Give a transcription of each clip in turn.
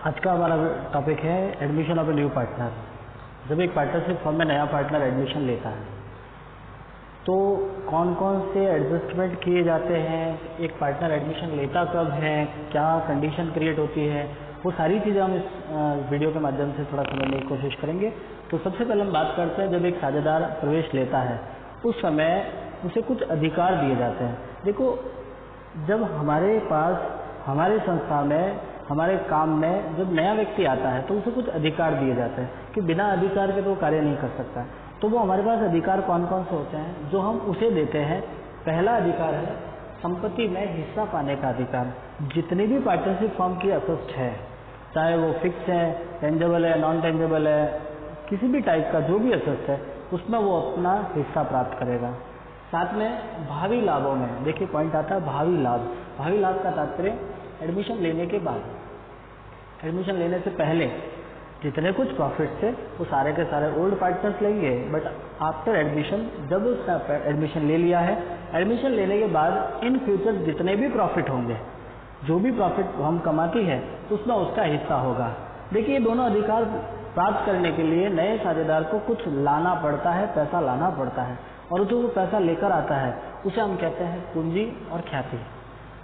आज का हमारा टॉपिक है admission of a new partner. जब एक पार्टनरशिप फर्म में नया पार्टनर एडमिशन लेता है तो कौन कौन से एडजस्टमेंट किए जाते हैं, एक पार्टनर एडमिशन लेता कब है, क्या कंडीशन क्रिएट होती है, वो सारी चीज़ें हम इस वीडियो के माध्यम से थोड़ा समझने की कोशिश करेंगे। तो सबसे पहले हम बात करते हैं, जब एक साझेदार प्रवेश लेता है उस समय उसे कुछ अधिकार दिए जाते हैं। देखो, जब हमारे पास हमारी संस्था में हमारे काम में जब नया व्यक्ति आता है तो उसे कुछ अधिकार दिए जाते हैं कि बिना अधिकार के तो वो कार्य नहीं कर सकता। तो वो हमारे पास अधिकार कौन कौन से होते हैं जो हम उसे देते हैं। पहला अधिकार है संपत्ति में हिस्सा पाने का अधिकार। जितनी भी पार्टनरशिप फर्म की असेस्ट है, चाहे वो फिक्स है, टेंजेबल है, नॉन टेंजेबल है, किसी भी टाइप का जो भी असेस्ट है उसमें वो अपना हिस्सा प्राप्त करेगा। साथ में भावी लाभों में, देखिए पॉइंट आता है भावी लाभ। भावी लाभ का तात्पर्य एडमिशन लेने के बाद, एडमिशन लेने से पहले जितने कुछ प्रॉफिट थे वो सारे के सारे ओल्ड पार्टनर्स लेंगे, बट आफ्टर एडमिशन, जब उसने एडमिशन ले लिया है, एडमिशन लेने के बाद इन फ्यूचर जितने भी प्रॉफिट होंगे, जो भी प्रॉफिट हम कमाती है उसमें उसका हिस्सा होगा। देखिए, दोनों अधिकार प्राप्त करने के लिए नए साझेदार को कुछ लाना पड़ता है, पैसा लाना पड़ता है, और जो वो पैसा लेकर आता है उसे हम कहते हैं पूंजी और ख्याति।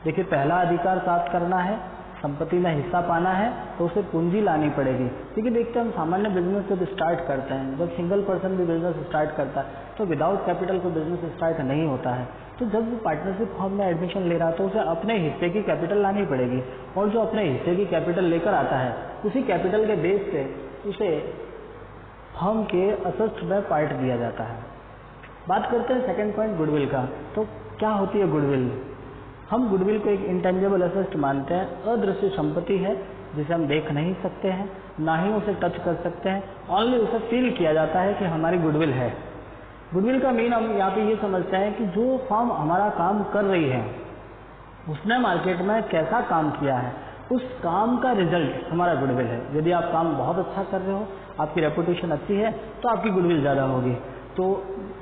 देखिए, पहला अधिकार प्राप्त करना है, संपत्ति में हिस्सा पाना है, तो उसे पूंजी लानी पड़ेगी। क्योंकि देखते हैं हम सामान्य बिजनेस जब स्टार्ट करते हैं, जब सिंगल पर्सन भी बिजनेस स्टार्ट करता है तो विदाउट कैपिटल को बिजनेस स्टार्ट नहीं होता है। तो जब वो पार्टनरशिप फर्म में एडमिशन ले रहा है तो उसे अपने हिस्से की कैपिटल लानी पड़ेगी, और जो अपने हिस्से की कैपिटल लेकर आता है उसी कैपिटल के बेस पे उसे फर्म के असेस्ट में पार्ट दिया जाता है। बात करते हैं सेकेंड पॉइंट, गुडविल का। तो क्या होती है गुडविल? हम गुडविल को एक इंटेंजिबल एसेट मानते हैं। अदृश्य संपत्ति है जिसे हम देख नहीं सकते हैं, ना ही उसे टच कर सकते हैं, ओनली उसे फील किया जाता है कि हमारी गुडविल है। गुडविल का मीन हम यहाँ पे ये समझते हैं कि जो फर्म हमारा काम कर रही है उसने मार्केट में कैसा काम किया है, उस काम का रिजल्ट हमारा गुडविल है। यदि आप काम बहुत अच्छा कर रहे हो, आपकी रेपुटेशन अच्छी है, तो आपकी गुडविल ज़्यादा होगी। तो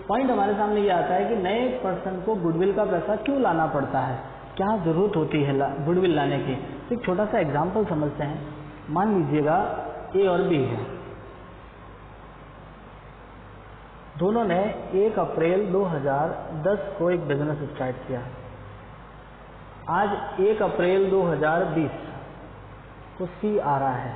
पॉइंट हमारे सामने ये आता है कि नए पर्सन को गुडविल का पैसा क्यों लाना पड़ता है, क्या जरूरत होती है गुडविल लाने की। एक छोटा सा एग्जाम्पल समझते हैं। मान लीजिएगा ए और बी है, दोनों ने 1 अप्रैल 2010 को एक बिजनेस स्टार्ट किया। आज 1 अप्रैल 2020 को सी आ रहा है।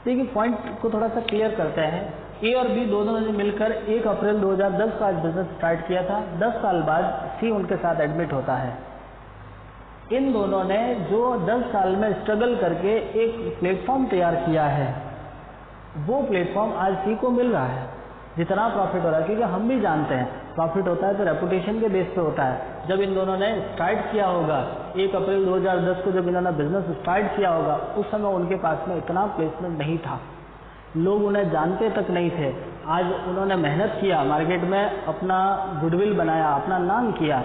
देखिए, पॉइंट को थोड़ा सा क्लियर करते हैं। ए और बी दोनों ने मिलकर 1 अप्रैल 2010 का बिजनेस स्टार्ट किया था। 10 साल बाद सी उनके साथ एडमिट होता है। इन दोनों ने जो 10 साल में स्ट्रगल करके एक प्लेटफॉर्म तैयार किया है, वो प्लेटफॉर्म आज सी को मिल रहा है। जितना प्रॉफिट हो रहा है, क्योंकि हम भी जानते हैं प्रॉफिट होता है तो रेपुटेशन के बेस पे होता है। जब इन दोनों ने स्टार्ट किया होगा 1 अप्रैल 2010 को, जब इन्होंने बिजनेस स्टार्ट किया होगा, उस समय उनके पास में इतना प्लेसमेंट नहीं था, लोग उन्हें जानते तक नहीं थे। आज उन्होंने मेहनत किया, मार्केट में अपना गुडविल बनाया, अपना नाम किया,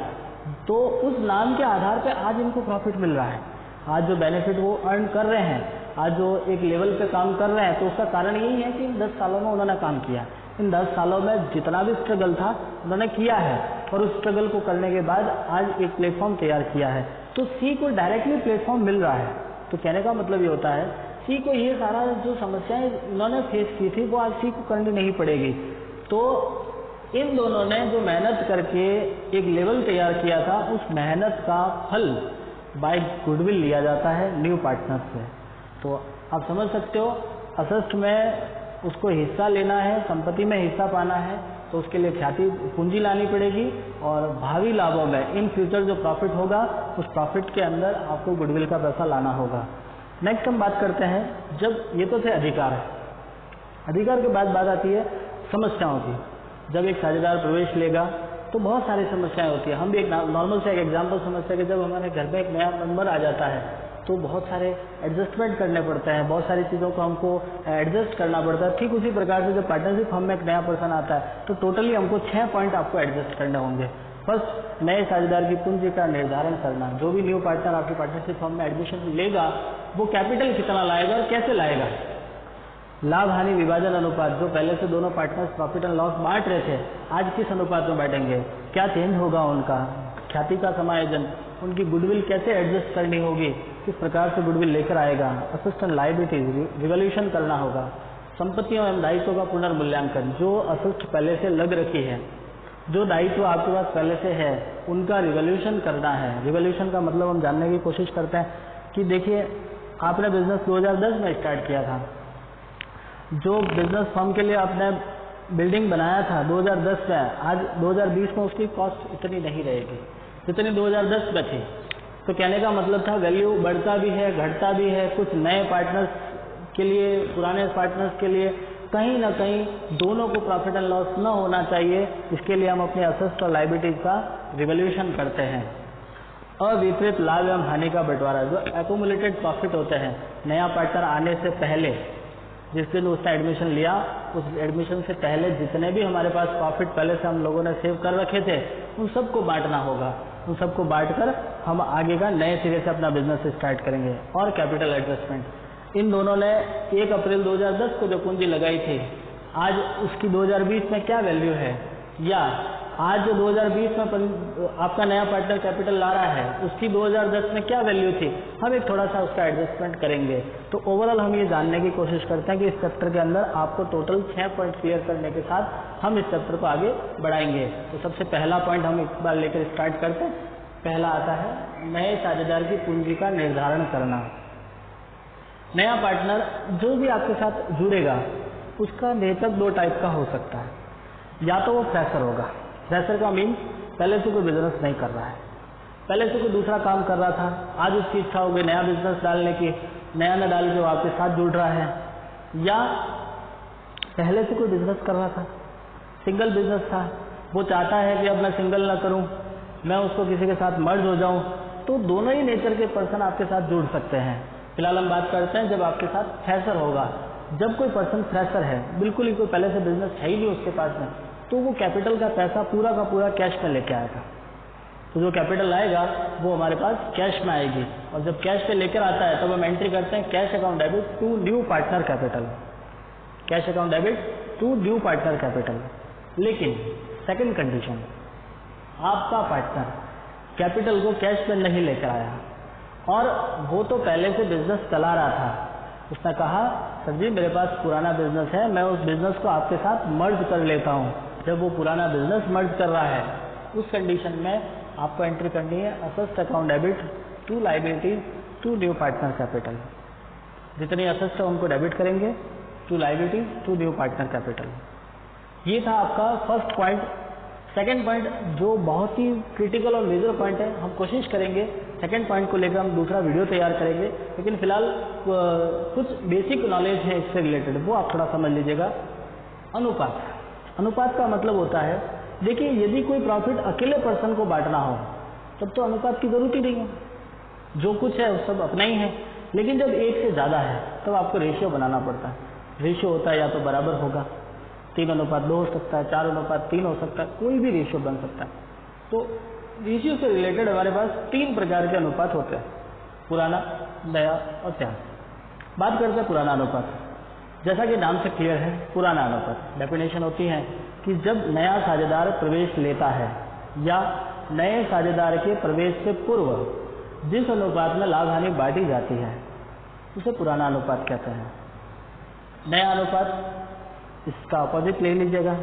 तो उस नाम के आधार पे आज इनको प्रॉफिट मिल रहा है। आज जो बेनिफिट वो अर्न कर रहे हैं, आज जो एक लेवल पे काम कर रहे हैं, तो उसका कारण यही है कि इन 10 सालों में उन्होंने काम किया। इन 10 सालों में जितना भी स्ट्रगल था उन्होंने किया है, और उस स्ट्रगल को करने के बाद आज एक प्लेटफॉर्म तैयार किया है। तो सी को डायरेक्टली प्लेटफॉर्म मिल रहा है। तो कहने का मतलब ये होता है, सी को ये सारा जो समस्याएं इन्होंने फेस की थी वो आज सी को करनी नहीं पड़ेगी। तो इन दोनों ने जो मेहनत करके एक लेवल तैयार किया था, उस मेहनत का फल बाय गुडविल लिया जाता है न्यू पार्टनर से। तो आप समझ सकते हो, असेस्ट में उसको हिस्सा लेना है, संपत्ति में हिस्सा पाना है, तो उसके लिए ख्याति पूंजी लानी पड़ेगी, और भावी लाभों में इन फ्यूचर जो प्रॉफिट होगा उस प्रॉफिट के अंदर आपको गुडविल का पैसा लाना होगा। नेक्स्ट हम बात करते हैं, जब ये तो थे अधिकार है, अधिकार के बाद बात आती है समस्याओं की। जब एक साझेदार प्रवेश लेगा तो बहुत सारी समस्याएं होती है। हम भी एक नॉर्मल से एक एग्जांपल समझते हैं कि जब हमारे घर में एक नया मेंबर आ जाता है तो बहुत सारे एडजस्टमेंट करने पड़ते हैं, बहुत सारी चीज़ों को हमको एडजस्ट करना पड़ता है। ठीक उसी प्रकार से जब पार्टनरशिप हम में एक नया पर्सन आता है तो टोटली हमको 6 पॉइंट आपको एडजस्ट करने होंगे। फर्स्ट, नए साझेदार की पूंजी का निर्धारण करना। जो भी न्यू पार्टनर आपकी पार्टनरशिप फर्म में एडमिशन लेगा वो कैपिटल कितना लाएगा और कैसे लाएगा। लाभ हानि विभाजन अनुपात, जो पहले से दोनों पार्टनर्स प्रॉफिट एंड लॉस बांट रहे थे, आज किस अनुपात में बांटेंगे, क्या चेंज होगा उनका। ख्याति का समायोजन, उनकी गुडविल कैसे एडजस्ट करनी होगी, किस प्रकार से गुडविल लेकर आएगा, असेट्स एंड लायबिलिटीज रिवैल्यूएशन करना होगा, संपत्तियों एवं दायित्वों का पुनर्मूल्यांकन, जो असेट्स पहले से लग रखी है, जो दायित्व आपके पास पहले से है, उनका रिवैल्यूएशन करना है। रिवैल्यूएशन का मतलब हम जानने की कोशिश करते हैं कि देखिए आपने बिजनेस 2010 में स्टार्ट किया था, जो बिजनेस फर्म के लिए आपने बिल्डिंग बनाया था 2010 में, आज 2020 में उसकी कॉस्ट इतनी नहीं रहेगी जितनी 2010 में थी। तो कहने का मतलब था वैल्यू बढ़ता भी है, घटता भी है, कुछ नए पार्टनर्स के लिए, पुराने पार्टनर्स के लिए कहीं ना कहीं दोनों को प्रॉफिट एंड लॉस न होना चाहिए। इसके लिए हम अपने असेट्स और लायबिलिटीज का रिवैल्यूएशन करते हैं। अवितरित लाभ एवं हानि का बंटवारा, जो एक्यूमुलेटेड प्रॉफिट होते हैं नया पार्टनर आने से पहले, जिस दिन उसने एडमिशन लिया उस एडमिशन से पहले जितने भी हमारे पास प्रॉफिट पहले से हम लोगों ने सेव कर रखे थे उन सबको बांटना होगा। उन सबको बांटकर हम आगे का नए सिरे से अपना बिजनेस स्टार्ट करेंगे। और कैपिटल एडजस्टमेंट, इन दोनों ने 1 अप्रैल 2010 को जो पूंजी लगाई थी, आज उसकी 2020 में क्या वैल्यू है, या आज जो 2020 में आपका नया पार्टनर कैपिटल ला रहा है उसकी 2010 में क्या वैल्यू थी, हम एक थोड़ा सा उसका एडजस्टमेंट करेंगे। तो ओवरऑल हम ये जानने की कोशिश करते हैं कि इस चैप्टर के अंदर आपको टोटल 6 पॉइंट क्लियर करने के साथ हम इस चैप्टर को आगे बढ़ाएंगे। तो सबसे पहला पॉइंट हम एक बार लेकर स्टार्ट करते हैं। पहला आता है नए साझेदार की पूंजी का निर्धारण करना। नया पार्टनर जो भी आपके साथ जुड़ेगा उसका नेतृत्व 2 टाइप का हो सकता है। या तो वो फ्रेशर होगा, फ्रेशर का मीन पहले से कोई बिजनेस नहीं कर रहा है, पहले से कोई दूसरा काम कर रहा था, आज उसकी इच्छा हो गई नया बिजनेस डालने की, नया न डाल के वो आपके साथ जुड़ रहा है। या पहले से कोई बिजनेस कर रहा था, सिंगल बिजनेस था, वो चाहता है कि अब मैं सिंगल ना करूं, मैं उसको किसी के साथ मर्ज हो जाऊं। तो दोनों ही नेचर के पर्सन आपके साथ जुड़ सकते हैं। फिलहाल हम बात करते हैं जब आपके साथ फ्रेशर होगा। जब कोई पर्सन फ्रेशर है, बिल्कुल ही कोई पहले से बिजनेस है ही नहीं उसके पास में, तो वो कैपिटल का पैसा पूरा का पूरा कैश में लेके आएगा। तो जो कैपिटल आएगा वो हमारे पास कैश में आएगी, और जब कैश पे लेकर आता है तब हम एंट्री करते हैं cash account debit to new partner capital, cash account debit to new partner capital. लेकिन सेकंड कंडीशन, आपका पार्टनर कैपिटल को कैश में नहीं लेकर आया और वो तो पहले से बिजनेस चला रहा था। उसने कहा सर जी मेरे पास पुराना बिजनेस है, मैं उस बिजनेस को आपके साथ मर्ज कर लेता हूँ। जब वो पुराना बिजनेस मर्ज कर रहा है उस कंडीशन में आपको एंट्री करनी है assets account debit to liabilities to new partner capital. जितनी असेट्स है उनको डेबिट करेंगे to liabilities to new partner capital. ये था आपका फर्स्ट पॉइंट। सेकंड पॉइंट जो बहुत ही क्रिटिकल और मेजर पॉइंट है, हम कोशिश करेंगे सेकंड पॉइंट को लेकर हम दूसरा वीडियो तैयार करेंगे, लेकिन फिलहाल कुछ बेसिक नॉलेज है इससे रिलेटेड, वो आप थोड़ा समझ लीजिएगा। अनुपात, अनुपात का मतलब होता है, देखिए यदि कोई प्रॉफिट अकेले पर्सन को बांटना हो तब तो अनुपात की जरूरत ही नहीं है, जो कुछ है वो सब अपना ही है। लेकिन जब एक से ज़्यादा है तब आपको रेशियो बनाना पड़ता है। रेशियो होता है या तो बराबर होगा, 3:2 हो सकता है, 4:3 हो सकता है, कोई भी रेशियो बन सकता है। तो रेशियो से रिलेटेड हमारे पास 3 प्रकार के अनुपात होते हैं, पुराना, नया और त्याग। बात करते हैं पुराना अनुपात। जैसा कि नाम से क्लियर है, पुराना अनुपात डेफिनेशन होती है कि जब नया साझेदार प्रवेश लेता है या नए साझेदार के प्रवेश से पूर्व जिस अनुपात में लाभ हानि बांटी जाती है उसे पुराना अनुपात कहते हैं। नया अनुपात इसका अपोजिट ले लीजिएगा।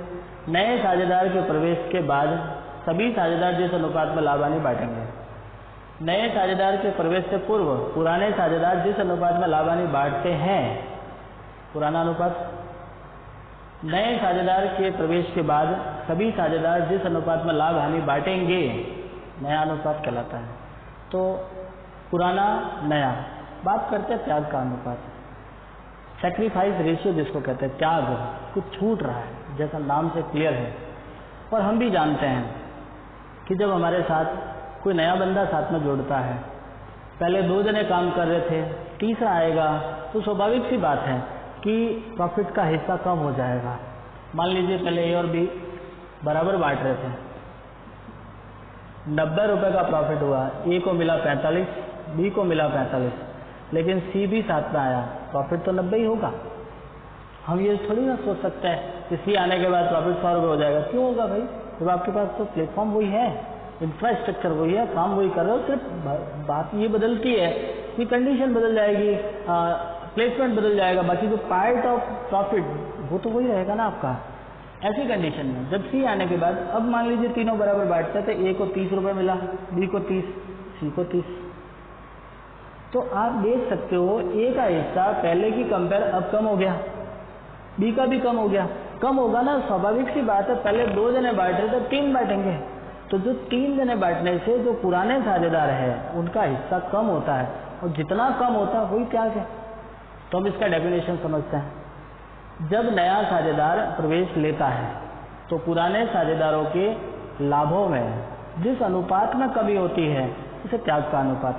नए साझेदार के प्रवेश के बाद सभी साझेदार जिस अनुपात में लाभ हानि बांटेंगे। नए साझेदार के प्रवेश से पूर्व पुराने साझेदार जिस अनुपात में लाभ हानि बांटते हैं, पुराना अनुपात। नए साझेदार के प्रवेश के बाद सभी साझेदार जिस अनुपात में लाभ हानि बांटेंगे, नया अनुपात कहलाता है। तो पुराना, नया। बात करते हैं त्याग का अनुपात। सैक्रिफाइस रेशियो जिसको कहते हैं, त्याग, कुछ छूट रहा है, जैसा नाम से क्लियर है। और हम भी जानते हैं कि जब हमारे साथ कोई नया बंदा साथ में जुड़ता है, पहले 2 जने काम कर रहे थे, तीसरा आएगा, तो स्वाभाविक सी बात है कि प्रॉफिट का हिस्सा कम हो जाएगा। मान लीजिए पहले ए और बी बराबर बांट रहे थे, 90 रुपये का प्रॉफिट हुआ, ए को मिला 45, बी को मिला 45, लेकिन सी भी साथ में आया, प्रॉफिट तो 90 ही होगा। हम ये थोड़ी ना सोच सकते हैं कि सी आने के बाद प्रॉफिट 100 रुपये हो जाएगा। क्यों होगा भाई, जब आपके पास तो प्लेटफॉर्म वही है, इंफ्रास्ट्रक्चर वही है, काम वही कर रहे हो। सिर्फ बात ये बदलती है उसकी कंडीशन बदल जाएगी, प्लेसमेंट बदल जाएगा, बाकी जो पार्ट ऑफ प्रॉफिट वो तो वही रहेगा ना आपका। ऐसी कंडीशन में जब सी आने के बाद अब मान लीजिए तीनों बराबर बांटते तो ए को 30 रुपये मिला, बी को 30, सी को 30। तो आप देख सकते हो ए का हिस्सा पहले की कंपेयर अब कम हो गया, बी का भी कम हो गया। कम होगा ना, स्वाभाविक सी बात है, पहले 2 जने बांट रहे थे 3 बांटेंगे, तो जो 3 जने बांटने से जो पुराने साझेदार है उनका हिस्सा कम होता है, और जितना कम होता है वही त्याग है। तो हम इसका डेफिनेशन समझते हैं। जब नया साझेदार प्रवेश लेता है तो पुराने साझेदारों के लाभों में जिस अनुपात में कमी होती है उसे त्याग का अनुपात